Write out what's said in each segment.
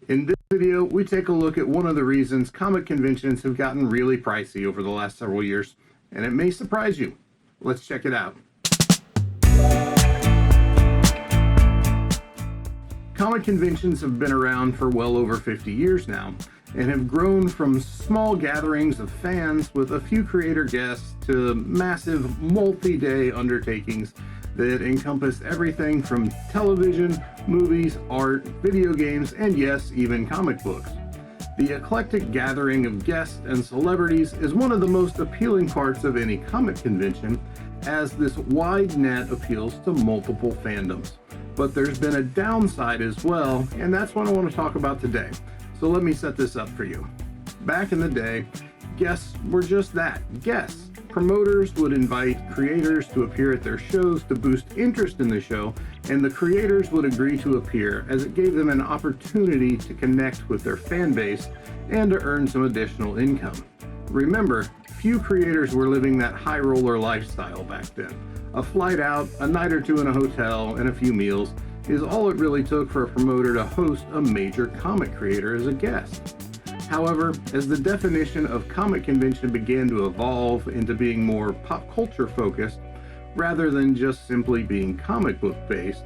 In this video, we take a look at one of the reasons comic conventions have gotten really pricey over the last several years, and it may surprise you. Let's check it out. Comic conventions have been around for well over 50 years now, and have grown from small gatherings of fans with a few creator guests to massive multi-day undertakings that encompass everything from television, movies, art, video games, and yes, even comic books. The eclectic gathering of guests and celebrities is one of the most appealing parts of any comic convention, as this wide net appeals to multiple fandoms. But there's been a downside as well, and that's what I want to talk about today. So let me set this up for you. Back in the day, guests were just that, guests. Promoters would invite creators to appear at their shows to boost interest in the show, and the creators would agree to appear as it gave them an opportunity to connect with their fan base and to earn some additional income. Remember, few creators were living that high roller lifestyle back then. A flight out, a night or two in a hotel, and a few meals is all it really took for a promoter to host a major comic creator as a guest. However, as the definition of comic convention began to evolve into being more pop culture focused, rather than just simply being comic book based,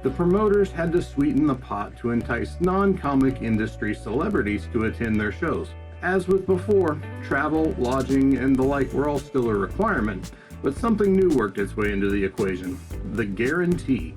the promoters had to sweeten the pot to entice non-comic industry celebrities to attend their shows. As with before, travel, lodging, and the like were all still a requirement, but something new worked its way into the equation: the guarantee.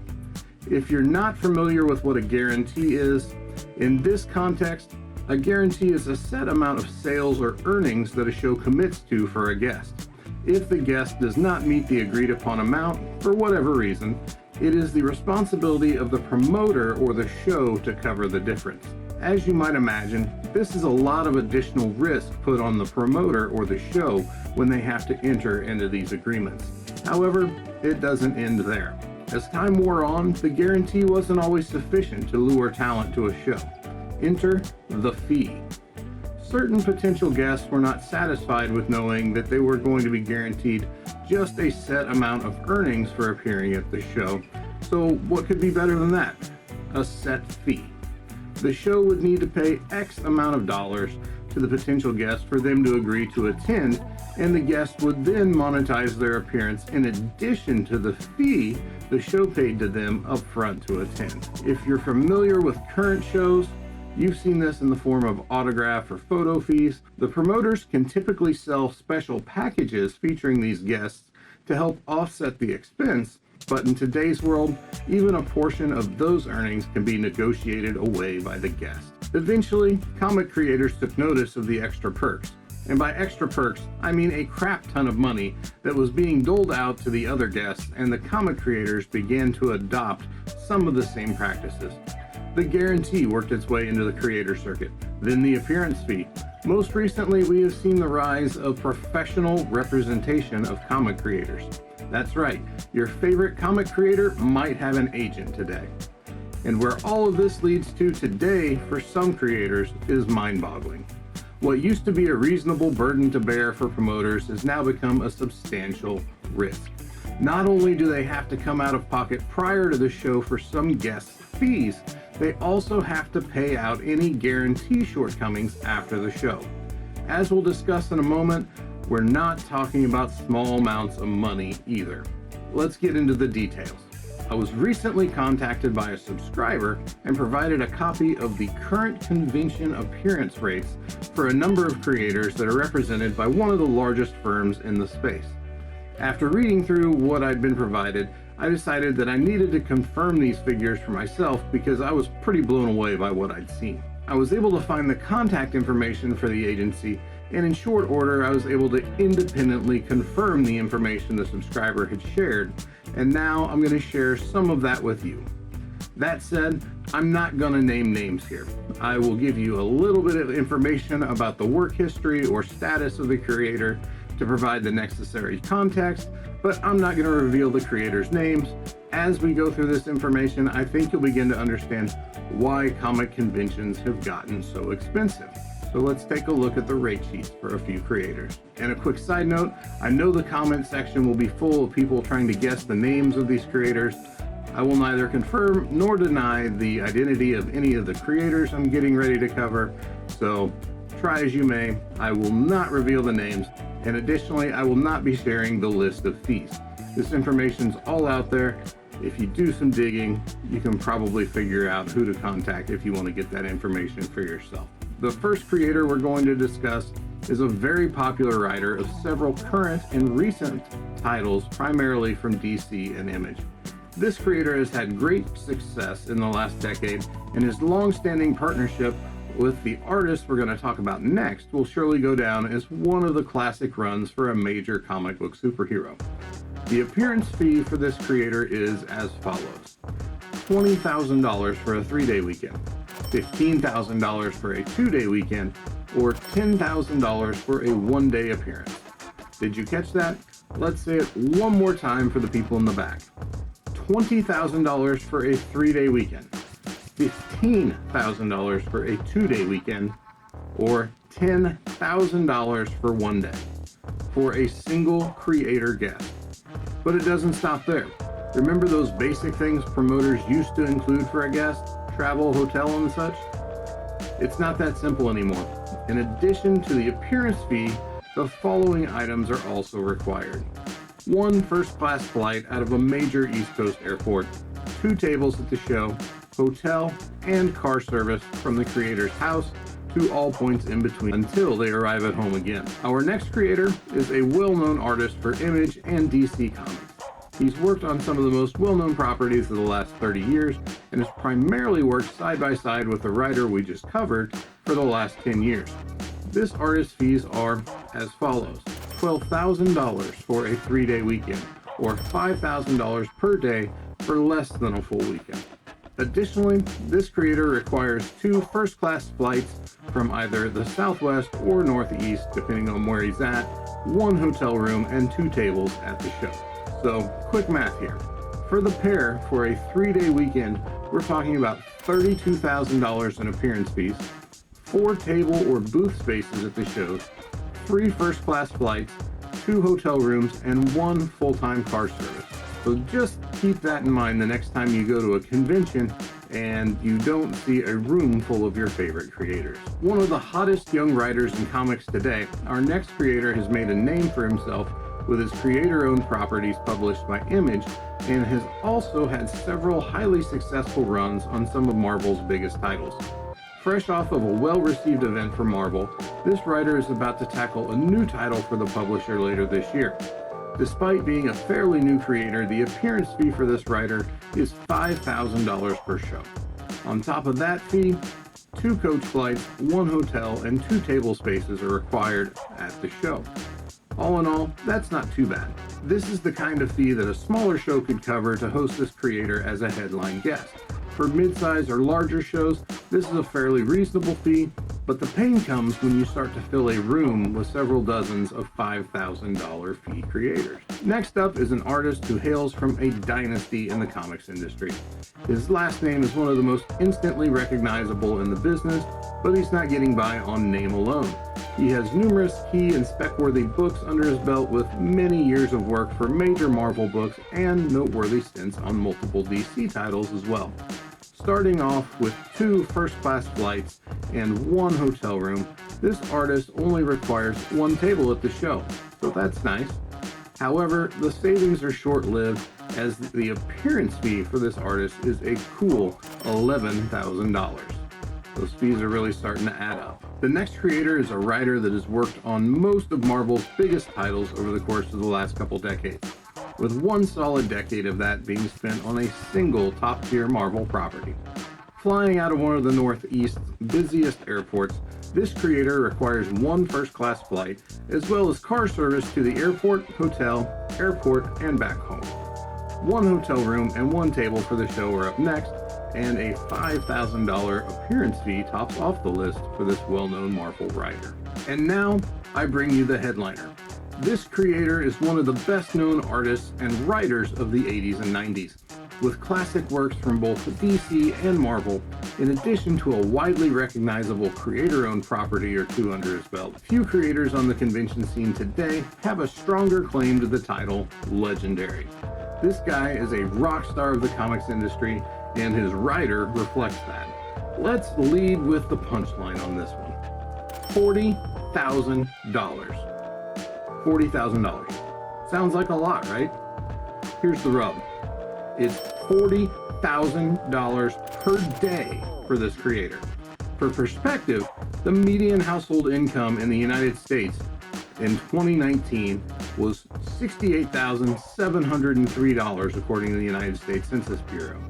If you're not familiar with what a guarantee is, in this context, a guarantee is a set amount of sales or earnings that a show commits to for a guest. If the guest does not meet the agreed upon amount, for whatever reason, it is the responsibility of the promoter or the show to cover the difference. As you might imagine, this is a lot of additional risk put on the promoter or the show when they have to enter into these agreements. However, it doesn't end there. As time wore on, the guarantee wasn't always sufficient to lure talent to a show. Enter the fee. Certain potential guests were not satisfied with knowing that they were going to be guaranteed just a set amount of earnings for appearing at the show. So what could be better than that? A set fee. The show would need to pay X amount of dollars to the potential guest for them to agree to attend, and the guest would then monetize their appearance in addition to the fee the show paid to them up front to attend. If you're familiar with current shows, you've seen this in the form of autograph or photo fees. The promoters can typically sell special packages featuring these guests to help offset the expense, but in today's world, even a portion of those earnings can be negotiated away by the guest. Eventually, comic creators took notice of the extra perks. And by extra perks, I mean a crap ton of money that was being doled out to the other guests, and the comic creators began to adopt some of the same practices. The guarantee worked its way into the creator circuit, then the appearance fee. Most recently, we have seen the rise of professional representation of comic creators. That's right, your favorite comic creator might have an agent today. And where all of this leads to today for some creators is mind-boggling. What used to be a reasonable burden to bear for promoters has now become a substantial risk. Not only do they have to come out of pocket prior to the show for some guest fees, they also have to pay out any guarantee shortcomings after the show. As we'll discuss in a moment, we're not talking about small amounts of money either. Let's get into the details. I was recently contacted by a subscriber and provided a copy of the current convention appearance rates for a number of creators that are represented by one of the largest firms in the space. After reading through what I'd been provided, I decided that I needed to confirm these figures for myself because I was pretty blown away by what I'd seen. I was able to find the contact information for the agency, and in short order I was able to independently confirm the information the subscriber had shared, and now I'm going to share some of that with you. That said, I'm not going to name names here. I will give you a little bit of information about the work history or status of the creator to provide the necessary context, but I'm not going to reveal the creators' names. As we go through this information, I think you'll begin to understand why comic conventions have gotten so expensive. So let's take a look at the rate sheets for a few creators. And a quick side note, I know the comment section will be full of people trying to guess the names of these creators. I will neither confirm nor deny the identity of any of the creators I'm getting ready to cover, so try as you may, I will not reveal the names, and additionally, I will not be sharing the list of fees. This information's all out there. If you do some digging, you can probably figure out who to contact if you want to get that information for yourself. The first creator we're going to discuss is a very popular writer of several current and recent titles, primarily from DC and Image. This creator has had great success in the last decade, and his long-standing partnership with the artist we're going to talk about next will surely go down as one of the classic runs for a major comic book superhero. The appearance fee for this creator is as follows: $20,000 for a 3-day weekend, $15,000 for a 2-day weekend, or $10,000 for a 1-day appearance. Did you catch that? Let's say it one more time for the people in the back. $20,000 for a 3-day weekend, $15,000 for a 2-day weekend, or $10,000 for 1 day for a single creator guest. But it doesn't stop there. Remember those basic things promoters used to include for a guest? Travel, hotel, and such? It's not that simple anymore. In addition to the appearance fee, the following items are also required: 1 first-class flight out of a major East Coast airport, 2 tables at the show, hotel, and car service from the creator's house to all points in between until they arrive at home again. Our next creator is a well-known artist for Image and DC Comics. He's worked on some of the most well-known properties of the last 30 years and has primarily worked side by side with the writer we just covered for the last 10 years. This artist's fees are as follows: $12,000 for a 3-day weekend, or $5,000 per day for less than a full weekend. Additionally, this creator requires 2 first-class flights from either the Southwest or Northeast, depending on where he's at, 1 hotel room, and 2 tables at the show. So, quick math here. For the pair for a 3-day weekend, we're talking about $32,000 in appearance fees, 4 table or booth spaces at the shows, 3 first-class flights, 2 hotel rooms, and 1 full-time car service. So just keep that in mind the next time you go to a convention and you don't see a room full of your favorite creators. One of the hottest young writers in comics today, our next creator has made a name for himself with his creator-owned properties published by Image, and has also had several highly successful runs on some of Marvel's biggest titles. Fresh off of a well-received event for Marvel, this writer is about to tackle a new title for the publisher later this year. Despite being a fairly new creator, the appearance fee for this writer is $5,000 per show. On top of that fee, 2 coach flights, 1 hotel, and 2 table spaces are required at the show. All in all, that's not too bad. This is the kind of fee that a smaller show could cover to host this creator as a headline guest. For mid-size or larger shows, this is a fairly reasonable fee, but the pain comes when you start to fill a room with several dozens of $5,000 fee creators. Next up is an artist who hails from a dynasty in the comics industry. His last name is one of the most instantly recognizable in the business, but he's not getting by on name alone. He has numerous key and spec-worthy books under his belt, with many years of work for major Marvel books and noteworthy stints on multiple DC titles as well. Starting off with 2 first-class flights and 1 hotel room, this artist only requires 1 table at the show, so that's nice. However, the savings are short-lived, as the appearance fee for this artist is a cool $11,000. Those fees are really starting to add up. The next creator is a writer that has worked on most of Marvel's biggest titles over the course of the last couple decades, with 1 solid decade of that being spent on a single top-tier Marvel property. Flying out of one of the Northeast's busiest airports, this creator requires 1 first-class flight, as well as car service to the airport, hotel, airport, and back home. 1 hotel room and 1 table for the show are up next, and a $5,000 appearance fee tops off the list for this well-known Marvel writer. And now, I bring you the headliner. This creator is one of the best-known artists and writers of the 80s and 90s, with classic works from both DC and Marvel, in addition to a widely recognizable creator-owned property or 2 under his belt. Few creators on the convention scene today have a stronger claim to the title legendary. This guy is a rock star of the comics industry, and his writer reflects that. Let's lead with the punchline on this one. $40,000. $40,000. Sounds like a lot, right? Here's the rub. It's $40,000 per day for this creator. For perspective, the median household income in the United States in 2019 was $68,703 according to the United States Census Bureau.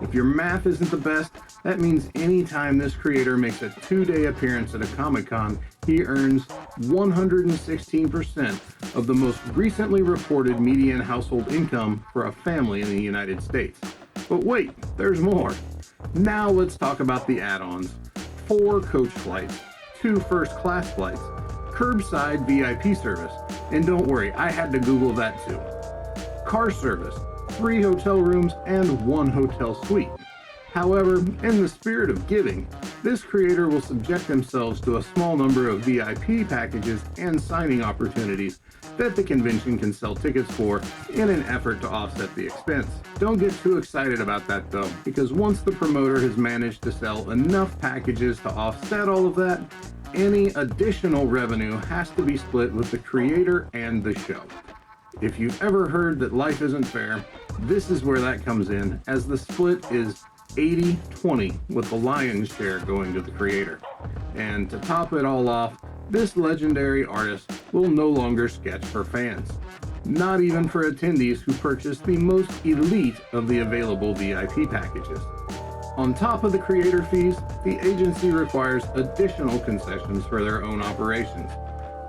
If your math isn't the best, that means anytime this creator makes a 2-day appearance at a Comic-Con, he earns 116% of the most recently reported median household income for a family in the United States. But wait, there's more. Now let's talk about the add-ons. 4 coach flights, 2 first-class flights, curbside VIP service, and don't worry, I had to Google that too. Car service, 3 hotel rooms, and 1 hotel suite. However, in the spirit of giving, this creator will subject themselves to a small number of VIP packages and signing opportunities that the convention can sell tickets for in an effort to offset the expense. Don't get too excited about that though, because once the promoter has managed to sell enough packages to offset all of that, any additional revenue has to be split with the creator and the show. If you've ever heard that life isn't fair, this is where that comes in, as the split is 80-20, with the lion's share going to the creator. And to top it all off, this legendary artist will no longer sketch for fans, not even for attendees who purchase the most elite of the available VIP packages. On top of the creator fees, the agency requires additional concessions for their own operations.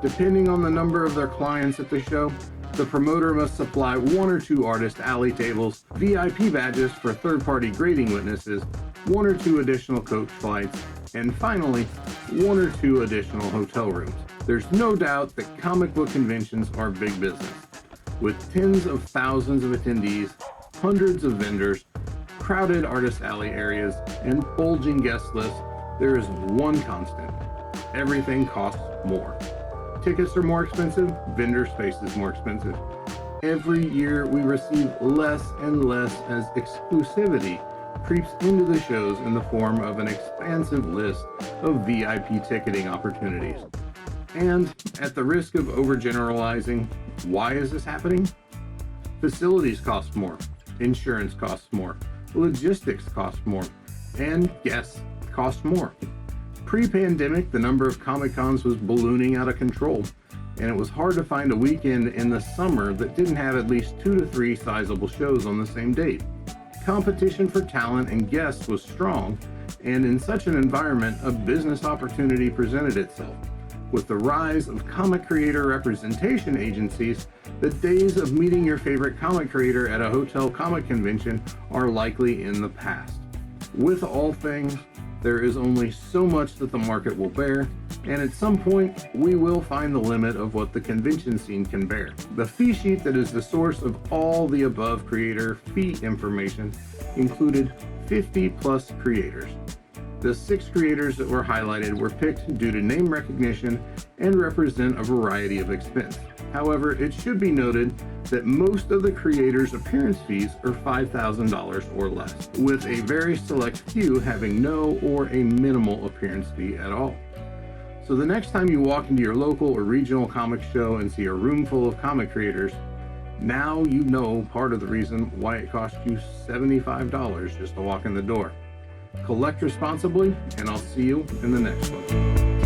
Depending on the number of their clients at the show, the promoter must supply 1 or 2 artist alley tables, VIP badges for third-party grading witnesses, 1 or 2 additional coach flights, and finally, 1 or 2 additional hotel rooms. There's no doubt that comic book conventions are big business. With tens of thousands of attendees, hundreds of vendors, crowded artist alley areas, and bulging guest lists, there is one constant. Everything costs more. Tickets are more expensive, vendor space is more expensive. Every year we receive less and less as exclusivity creeps into the shows in the form of an expansive list of VIP ticketing opportunities. And at the risk of overgeneralizing, why is this happening? Facilities cost more, insurance costs more, logistics cost more, and guests cost more. Pre-pandemic, the number of Comic-Cons was ballooning out of control, and it was hard to find a weekend in the summer that didn't have at least 2 to 3 sizable shows on the same date. Competition for talent and guests was strong, and in such an environment, a business opportunity presented itself. With the rise of comic creator representation agencies, the days of meeting your favorite comic creator at a hotel comic convention are likely in the past. With all things, there is only so much that the market will bear, and at some point, we will find the limit of what the convention scene can bear. The fee sheet that is the source of all the above creator fee information included 50 plus creators. The 6 creators that were highlighted were picked due to name recognition and represent a variety of expense. However, it should be noted that most of the creators' appearance fees are $5,000 or less, with a very select few having no or a minimal appearance fee at all. So the next time you walk into your local or regional comic show and see a room full of comic creators, now you know part of the reason why it costs you $75 just to walk in the door. Collect responsibly, and I'll see you in the next one.